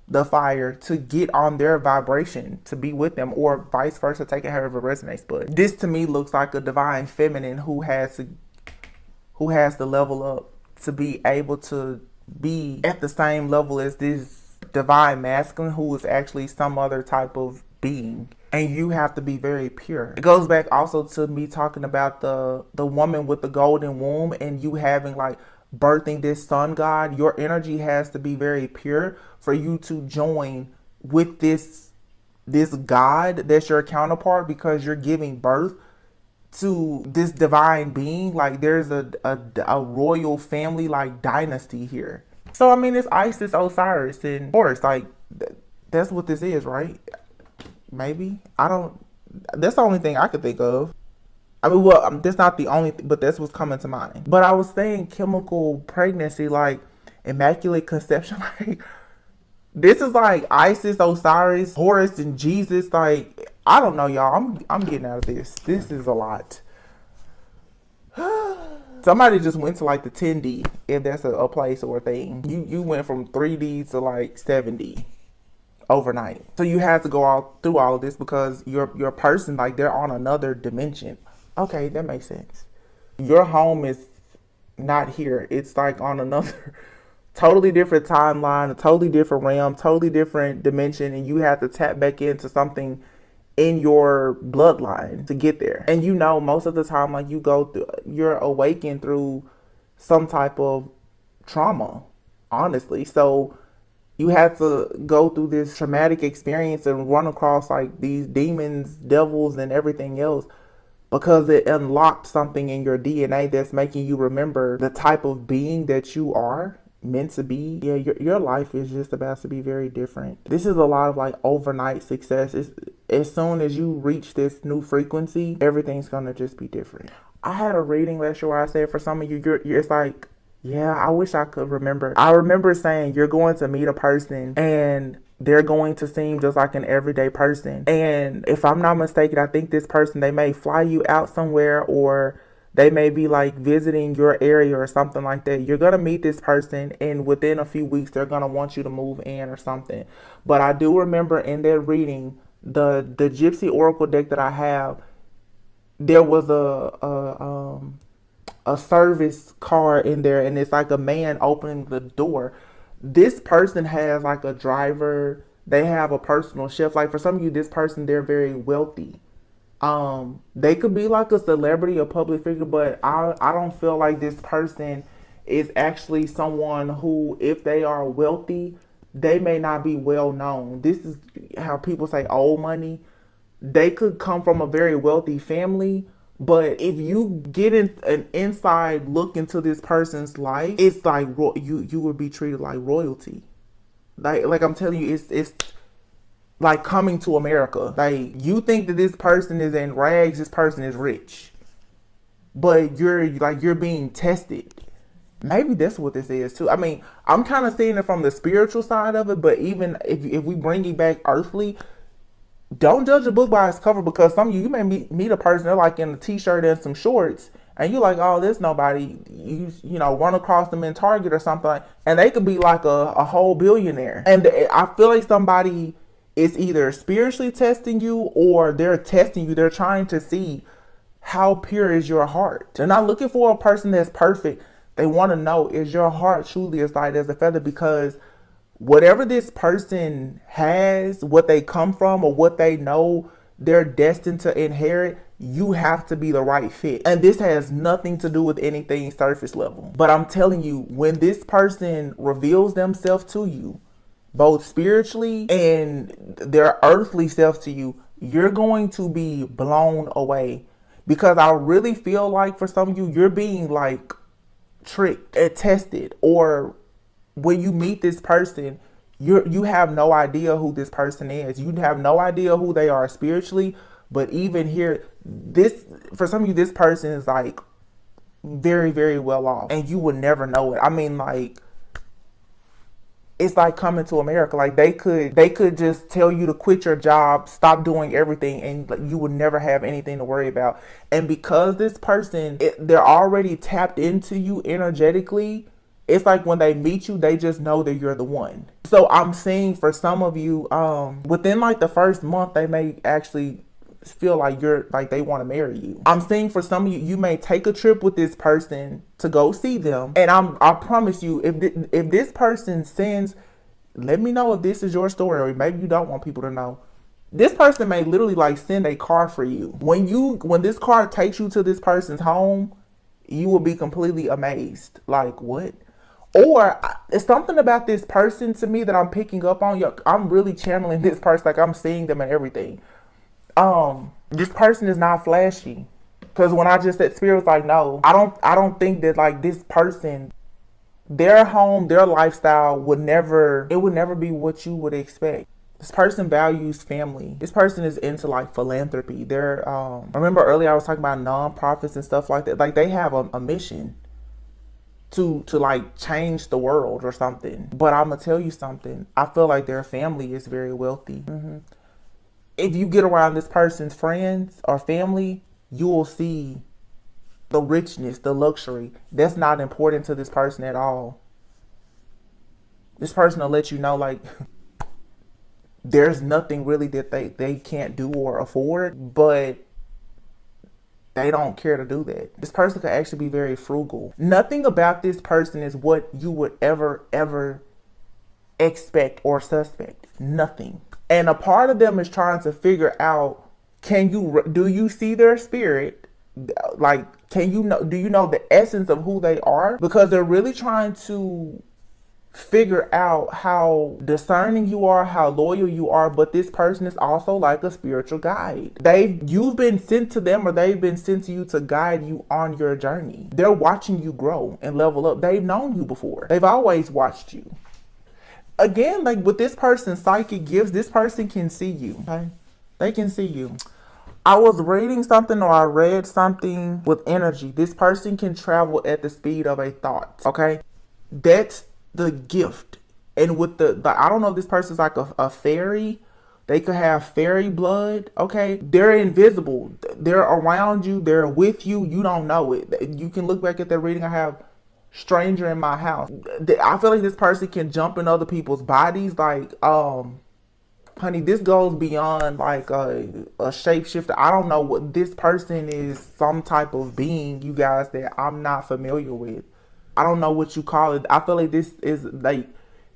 A: the fire to get on their vibration to be with them, or vice versa, take it however it resonates. But this to me looks like a divine feminine who has to level up to be able to be at the same level as this divine masculine, who is actually some other type of being. And you have to be very pure. It goes back also to me talking about the woman with the golden womb, and you having like birthing this sun god. Your energy has to be very pure for you to join with this god that's your counterpart, because you're giving birth to this divine being. Like there's a royal family, like dynasty here. So I mean, it's Isis, Osiris, and Horus. Like that's what this is, right? Maybe. That's the only thing I could think of. I mean, well, that's not the only thing, but that's what's coming to mind. But I was saying chemical pregnancy, like immaculate conception. Like this is like Isis, Osiris, Horus, and Jesus. Like, I don't know, y'all. I'm getting out of this. This is a lot. Somebody just went to like the 10D, if that's a place or a thing. You went from 3D to like 7D overnight. So you have to go through all of this because your person, like, they're on another dimension. Okay, that makes sense. Your home is not here. It's like on another totally different timeline, a totally different realm, totally different dimension, and you have to tap back into something in your bloodline to get there. And you know, most of the time, like you go through, you're awakened through some type of trauma, honestly. So you have to go through this traumatic experience and run across like these demons, devils, and everything else because it unlocked something in your DNA that's making you remember the type of being that you are meant to be. Yeah, your life is just about to be very different. This is a lot of like overnight success. As soon as you reach this new frequency, everything's gonna just be different. I had a reading last year where I said for some of you, it's like, yeah, I wish I could remember. I remember saying you're going to meet a person and they're going to seem just like an everyday person. And if I'm not mistaken, I think this person, they may fly you out somewhere or they may be like visiting your area or something like that. You're going to meet this person and within a few weeks, they're going to want you to move in or something. But I do remember in that reading, the Gypsy Oracle deck that I have, there was a service car in there and it's like a man opening the door. This person has like a driver, they have a personal chef. Like for some of you, this person, they're very wealthy. They could be like a celebrity or public figure, but I don't feel like this person is actually someone who, if they are wealthy, they may not be well known. This is how people say old money. They could come from a very wealthy family, but if you get an inside look into this person's life, it's like you would be treated like royalty. Like I'm telling you, it's like coming to America. Like you think that this person is in rags, this person is rich, but you're being tested. Maybe that's what this is too. I mean, I'm kind of seeing it from the spiritual side of it, but even if we bring it back earthly, don't judge a book by its cover, because some of you may meet a person, they're like in a t-shirt and some shorts, and you're like, oh, there's nobody. You know, run across them in Target or something, and they could be like a whole billionaire. And I feel like somebody is either spiritually testing you or they're testing you. They're trying to see how pure is your heart. They're not looking for a person that's perfect. They want to know, is your heart truly as light as a feather? Because whatever this person has, what they come from or what they know they're destined to inherit, you have to be the right fit. And this has nothing to do with anything surface level. But I'm telling you, when this person reveals themselves to you, both spiritually and their earthly self to you, you're going to be blown away. Because I really feel like for some of you, you're being like tricked and tested, or when you meet this person, you have no idea who this person is. You have no idea who they are spiritually. But even here, for some of you, this person is like very, very well off, and you would never know it. I mean, like, it's like coming to America. Like they could just tell you to quit your job, stop doing everything, and you would never have anything to worry about. And because this person, they're already tapped into you energetically, it's like when they meet you, they just know that you're the one. So I'm seeing for some of you, within like the first month, they may actually feel like they want to marry you. I'm seeing for some of you, you may take a trip with this person to go see them. And I promise you, if this person sends, let me know if this is your story, or maybe you don't want people to know. This person may literally like send a car for you. When this car takes you to this person's home, you will be completely amazed. Like, what? Or it's something about this person to me that I'm picking up on. I'm really channeling this person. Like I'm seeing them and everything. This person is not flashy. Because when I just said spirit was like, no, I don't think that like this person, their home, their lifestyle would never be what you would expect. This person values family. This person is into like philanthropy. They're remember earlier I was talking about nonprofits and stuff like that. Like they have a mission to like change the world or something. But I'm gonna tell you something. I feel like their family is very wealthy. If you get around this person's friends or family, you will see the richness, the luxury. That's not important to this person at all. This person will let you know like there's nothing really that they can't do or afford, but they don't care to do that. This person could actually be very frugal. Nothing about this person is what you would ever expect or suspect. Nothing. And a part of them is trying to figure out, do you see their spirit? Like, do you know the essence of who they are? Because they're really trying to figure out how discerning you are, how loyal you are, but this person is also like a spiritual guide. You've been sent to them, or they've been sent to you to guide you on your journey. They're watching you grow and level up. They've known you before. They've always watched you. Again, like with this person's psychic gifts, this person can see you. Okay? They can see you. I was reading something, or I read something with energy. This person can travel at the speed of a thought. Okay? That's the gift. And with the I don't know if this person's like a fairy. They could have fairy blood. Okay, they're invisible. They're around you. They're with you. You don't know it. You can look back at that reading. I have stranger in my house. I feel like this person can jump in other people's bodies. Like, honey, this goes beyond like a shapeshifter. I don't know what this person is. Some type of being, you guys, that I'm not familiar with. I don't know what you call it. I feel like this is like,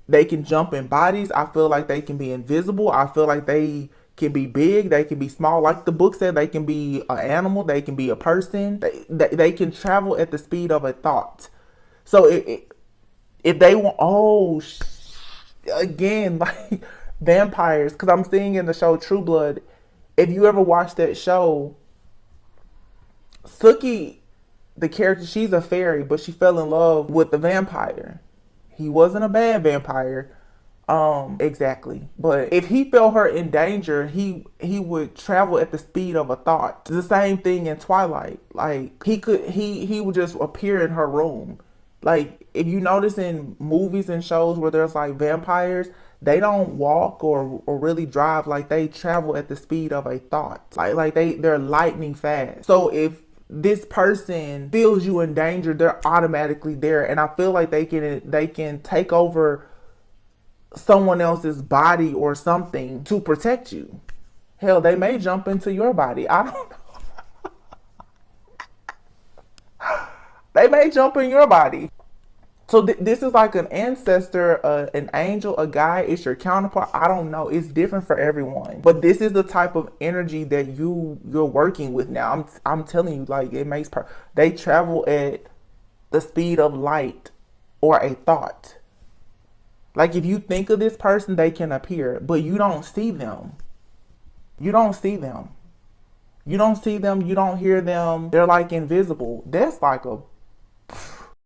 A: they can jump in bodies. I feel like they can be invisible. I feel like they can be big. They can be small. Like the book said, they can be an animal. They can be a person. They can travel at the speed of a thought. So if they want, again, like vampires, because I'm seeing in the show True Blood, if you ever watched that show, Sookie, the character, she's a fairy, but she fell in love with the vampire. He wasn't a bad vampire, exactly. But if he felt her in danger, he would travel at the speed of a thought. It's the same thing in Twilight. Like he would just appear in her room. Like if you notice in movies and shows where there's like vampires, they don't walk or really drive. Like they travel at the speed of a thought. Like they're lightning fast. So if this person feels you in danger, they're automatically there. And I feel like they can take over someone else's body or something to protect you. Hell, they may jump into your body. I don't know. They may jump in your body. So this is like an ancestor, an angel, a guide. It's your counterpart. I don't know. It's different for everyone. But this is the type of energy that you're working with now. I'm telling you, like it makes they travel at the speed of light or a thought. Like if you think of this person, they can appear, but you don't see them. You don't see them. You don't see them. You don't hear them. They're like invisible. That's like a